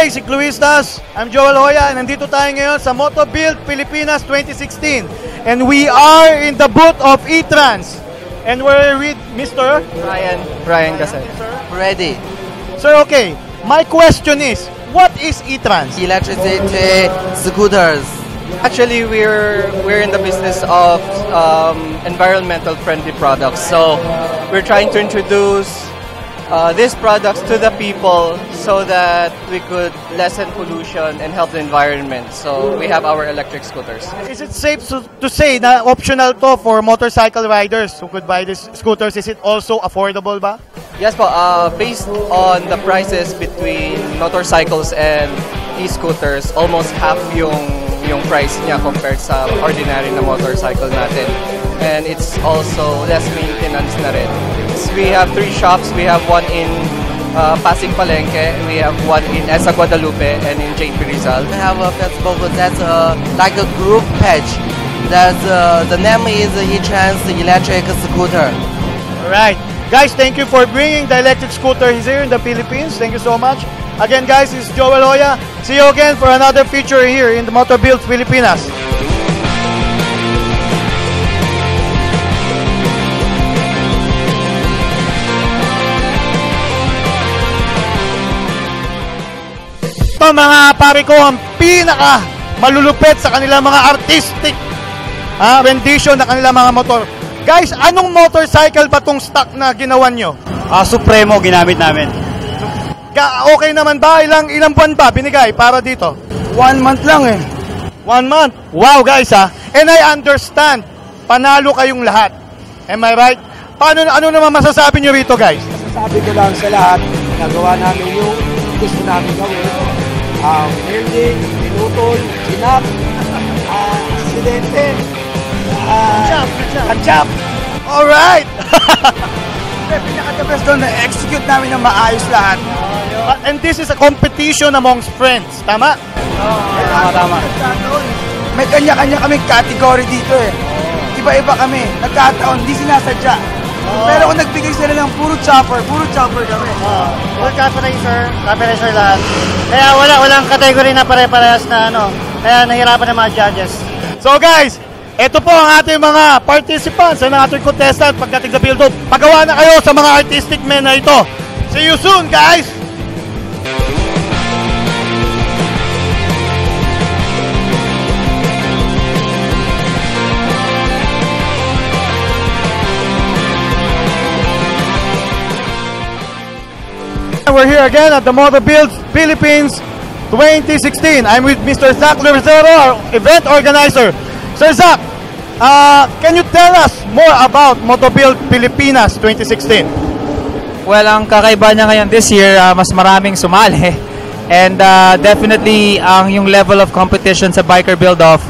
guys, si Cluistas. I'm Joel Hoya, and nandito tayo ngayon sa Motobuild Pilipinas 2016. And we are in the booth of E-Trans. And we're with Mr. Brian Gasset. Ready. Sir, okay. My question is, what is E-Trans? Electricity scooters. Actually, we're in the business of environmental friendly products. So we're trying to introduce these products to the people so that we could lessen pollution and help the environment. So we have our electric scooters. Is it safe to say na optional to for motorcycle riders who could buy these scooters? Is it also affordable ba? Yes po, based on the prices between motorcycles and e-scooters, almost half yung price niya compared sa ordinary na motorcycle natin. And it's also less maintenance na rin. We have 3 shops. We have one in Pasig Palenque, we have one in Esa Guadalupe, and in JP Rizal. We have a festival that's like a group page. The name is E-Trans Electric Scooter. Alright. Guys, thank you for bringing the electric scooter here in the Philippines. Thank you so much. Again, guys, this is Joel Hoya. See you again for another feature here in the Motobuild Pilipinas. Ito mga pare ko, ang pinaka malulupit sa kanilang mga artistic rendition na kanilang mga motor. Guys, anong motorcycle ba tong stock na ginawa nyo? Supremo ginamit namin. Okay naman ba? Ilang buwan ba binigay para dito? 1 month lang eh. 1 month? Wow guys And I understand, panalo kayong lahat. Am I right? Ano naman masasabi nyo rito guys? Masasabi ko lang sa lahat, nagawa namin yung gusto namin gawin. Building, pinutol, sinap, aksidente, kachap. Alright! Pinaka-the best doon, na-execute namin ng maayos lahat. And this is a competition amongst friends, tama? Tama. May kanya-kanya kaming category dito eh. Iba-iba kami, nagkataon, di sinasadya. Pero kung nagbigay sila ng puro chopper kami. Full copy racer lahat. Kaya walang category na pare-parehas na kaya nahirapan ng mga judges. So guys, ito po ang ating mga participants and ating contestant pagdating sa build-up. Pagawa na kayo sa mga artistic men na ito. See you soon guys! We're here again at the Motobuild Philippines 2016. I'm with Mr. Zach Lorizero, our event organizer. Sir Zach, can you tell us more about Motobuild Pilipinas 2016? Well, ang kakaiba niya ngayon this year, mas maraming sumali. And definitely, yung level of competition sa biker build-off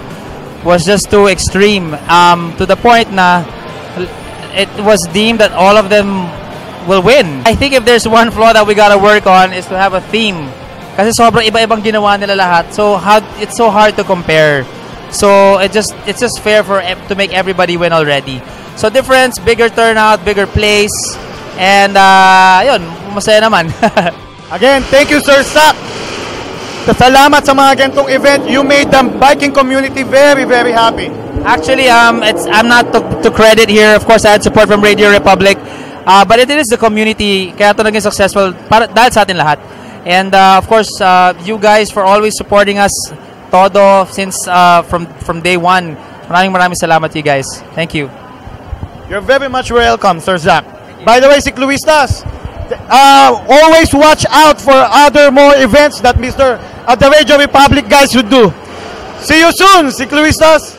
was just too extreme. To the point na it was deemed that all of them will win. I think if there's one flaw that we gotta work on is to have a theme. Kasi sobrang iba-ibang ginawa nila lahat. So it's so hard to compare. So it's just fair to make everybody win already. So difference, bigger turnout, bigger place, and yun, masaya naman. Again, thank you Sir Zach. Salamat sa mga ganitong event. You made the biking community very, very happy. Actually, I'm not to credit here. Of course, I had support from Radio Republic. But it is the community kaya ito naging successful dahil sa atin lahat. And of course, you guys for always supporting us todo since from day one. Maraming salamat you guys. Thank you. You're very much welcome, Sir Zach. By the way, si Cluistas, always watch out for other more events that the Radio Republic guys would do. See you soon, si Cluistas.